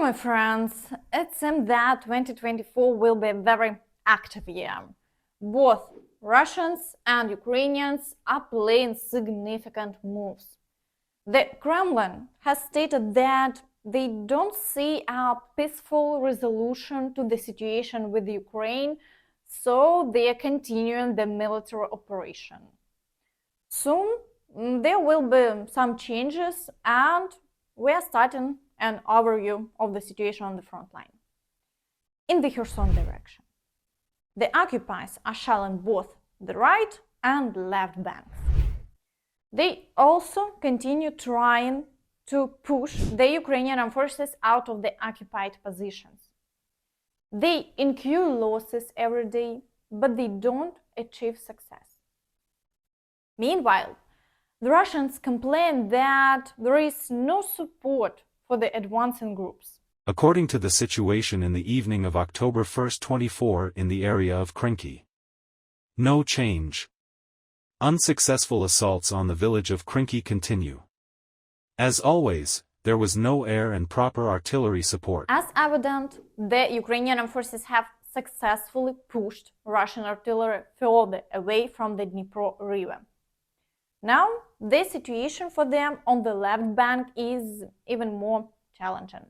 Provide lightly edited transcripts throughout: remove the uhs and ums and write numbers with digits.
my friends, it seems that 2024 will be a very active year. Both Russians and Ukrainians are playing significant moves. The Kremlin has stated that they don't see a peaceful resolution to the situation with Ukraine, so they are continuing the military operation. Soon there will be some changes, and we are starting an overview of the situation on the front line. In the Kherson direction, the occupiers are shelling both the right and left banks. They also continue trying to push the Ukrainian forces out of the occupied positions. They incur losses every day, but they don't achieve success. Meanwhile, the Russians complain that there is no support for the advancing groups. According to the situation in the evening of October 1, 24 in the area of Krinky. No change. Unsuccessful assaults on the village of Krinky continue. As always, there was no air and proper artillery support. As evident, the Ukrainian forces have successfully pushed Russian artillery further away from the Dnipro River. Now, the situation for them on the left bank is even more challenging.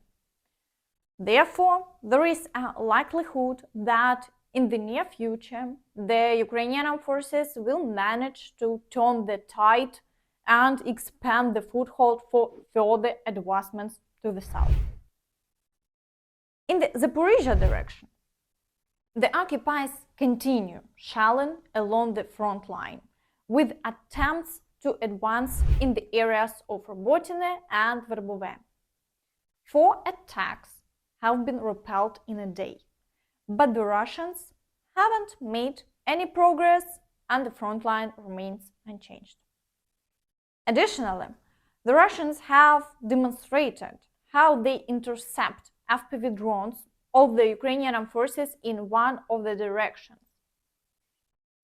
Therefore, there is a likelihood that in the near future, the Ukrainian forces will manage to turn the tide and expand the foothold for further advancements to the south. In the Zaporizhzhia direction, the occupiers continue shelling along the front line, with attempts to advance in the areas of Robotyne and Verbove. 4 attacks have been repelled in a day, but the Russians haven't made any progress and the front line remains unchanged. Additionally, the Russians have demonstrated how they intercept FPV drones of the Ukrainian forces in one of the directions.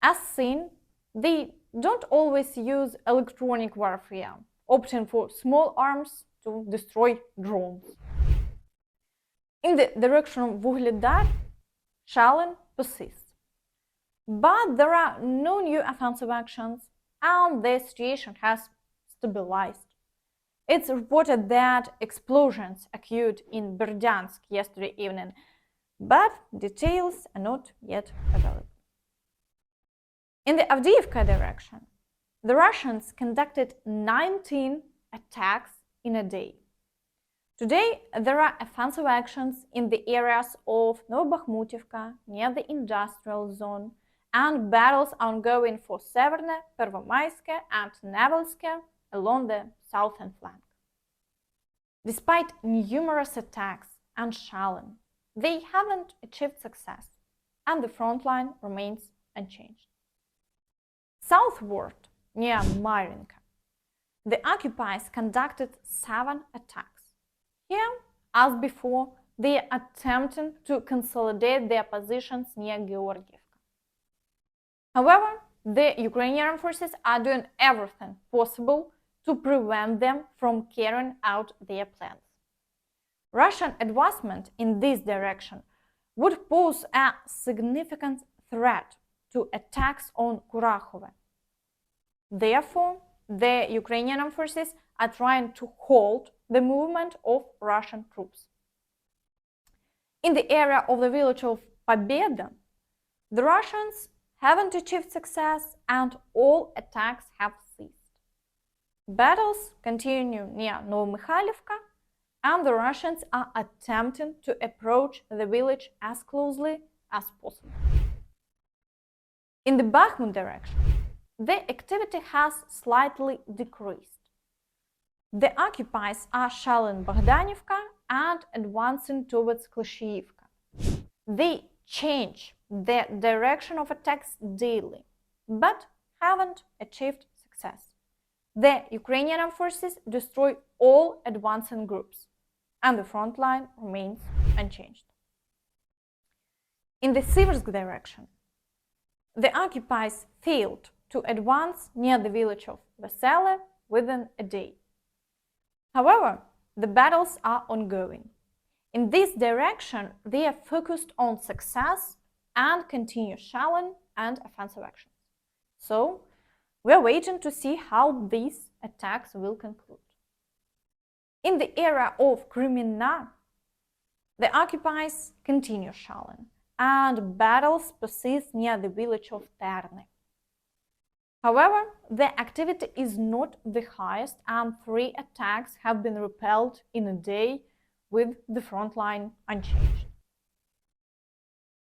As seen, they don't always use electronic warfare, opting for small arms to destroy drones. In the direction of Vuhledar, shelling persists. But there are no new offensive actions, and the situation has stabilized. It's reported that explosions occurred in Berdiansk yesterday evening, but details are not yet available. In the Avdiivka direction, the Russians conducted 19 attacks in a day. Today, there are offensive actions in the areas of Bakhmutivka, near the industrial zone, and battles ongoing for Severne, Pervomaiske, and Nevelske along the southern flank. Despite numerous attacks and shelling, they haven't achieved success, and the front line remains unchanged. Southward, near Marinka, the occupiers conducted 7 attacks. Here, as before, they are attempting to consolidate their positions near Georgievka. However, the Ukrainian forces are doing everything possible to prevent them from carrying out their plans. Russian advancement in this direction would pose a significant threat to attacks on Kurakhove. Therefore, the Ukrainian forces are trying to halt the movement of Russian troops. In the area of the village of Pobeda, the Russians haven't achieved success and all attacks have ceased. Battles continue near Novomikhailivka, and the Russians are attempting to approach the village as closely as possible. In the Bakhmut direction, the activity has slightly decreased. The occupiers are shelling Bogdanivka and advancing towards Klishchiivka. They change the direction of attacks daily, but haven't achieved success. The Ukrainian forces destroy all advancing groups, and the front line remains unchanged. In the Siversk direction, the occupiers failed to advance near the village of Vesele within a day. However, the battles are ongoing. In this direction, they are focused on success and continuous shelling and offensive actions. So, we are waiting to see how these attacks will conclude. In the area of Crimea, the occupiers continue shelling, and battles persist near the village of Terny. However, the activity is not the highest, and 3 attacks have been repelled in a day, with the front line unchanged.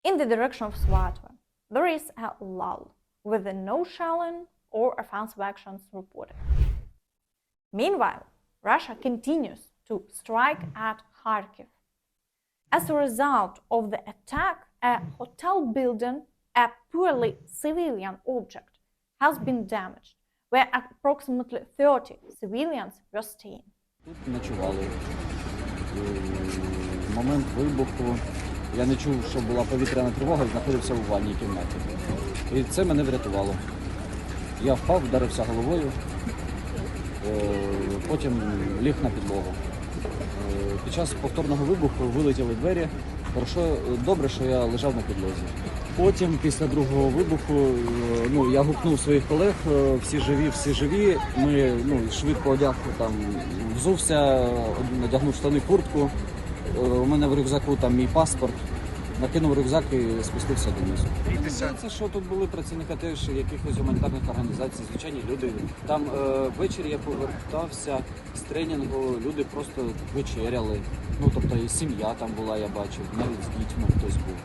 In the direction of Svatove, there is a lull, with no shelling or offensive actions reported. Meanwhile, Russia continues to strike at Kharkiv. As a result of the attack, a hotel building, a purely civilian object, has been damaged, where approximately 30 civilians were staying. Тут ночували. В момент вибуху я не чув, що була повітряна тривога, і знаходився у ванній кімнаті. І це мене врятувало. Я впав, вдарився головою, потім ліг на підлогу. Під час повторного вибуху вилетіли двері. Добре, що я лежав на підлозі. Потім, після другого вибуху, я гукнув своїх колег, всі живі. Ми швидко взувся, надягнув штани, куртку. У мене в рюкзаку там мій паспорт. Накинув рюкзак і спустився донизу. Це що тут були працівники теж якихось гуманітарних організацій, звичайні люди. Там ввечері я повертався з тренінгу, люди просто вечеряли. Тобто і сім'я там була, я бачив, навіть з дітьми хтось був.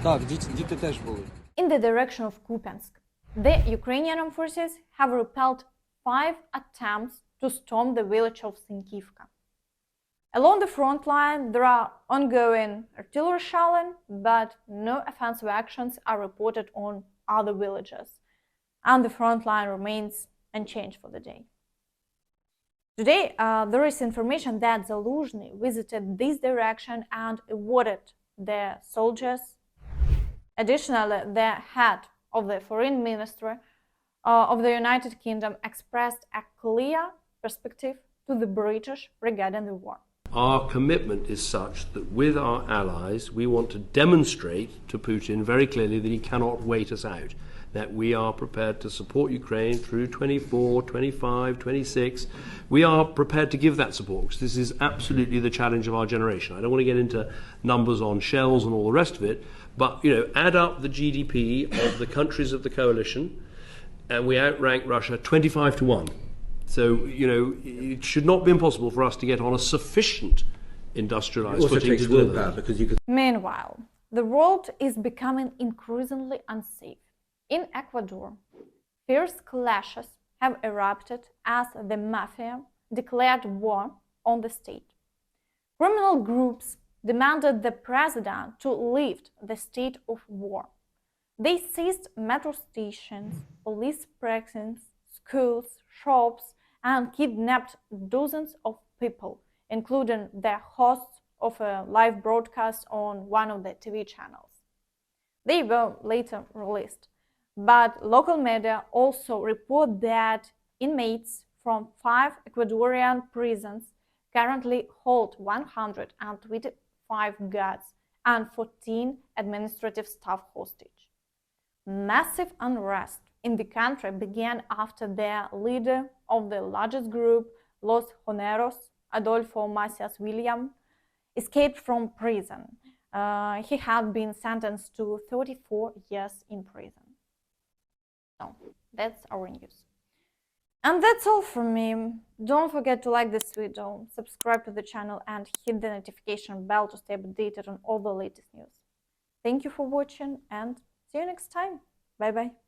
Так, діти теж були. In the direction of Kupiansk, the Ukrainian forces have repelled 5 attempts to storm the village of Synkivka. Along the front line, there are ongoing artillery shelling, but no offensive actions are reported on other villages, and the front line remains unchanged for the day. Today, there is information that Zaluzhny visited this direction and awarded the soldiers. Additionally, the head of the Foreign Ministry of the United Kingdom expressed a clear perspective to the British regarding the war. Our commitment is such that with our allies, we want to demonstrate to Putin very clearly that he cannot wait us out, that we are prepared to support Ukraine through 24, 25, 26. We are prepared to give that support, because this is absolutely the challenge of our generation. I don't want to get into numbers on shells and all the rest of it, but add up the GDP of the countries of the coalition, and we outrank Russia 25 to 1. So, it should not be impossible for us to get on a sufficient industrialized footing to do that. Meanwhile, the world is becoming increasingly unsafe. In Ecuador, fierce clashes have erupted as the mafia declared war on the state. Criminal groups demanded the president to lift the state of war. They seized metro stations, police precincts, schools, shops, and kidnapped dozens of people, including the hosts of a live broadcast on one of the TV channels. They were later released, but local media also report that inmates from 5 Ecuadorian prisons currently hold 125 guards and 14 administrative staff hostage. Massive unrest in the country began after the leader of the largest group, Los Joneros, Adolfo Masis Villamar, escaped from prison. He had been sentenced to 34 years in prison. So, that's our news. And that's all from me. Don't forget to like this video, subscribe to the channel, and hit the notification bell to stay updated on all the latest news. Thank you for watching, and see you next time. Bye-bye.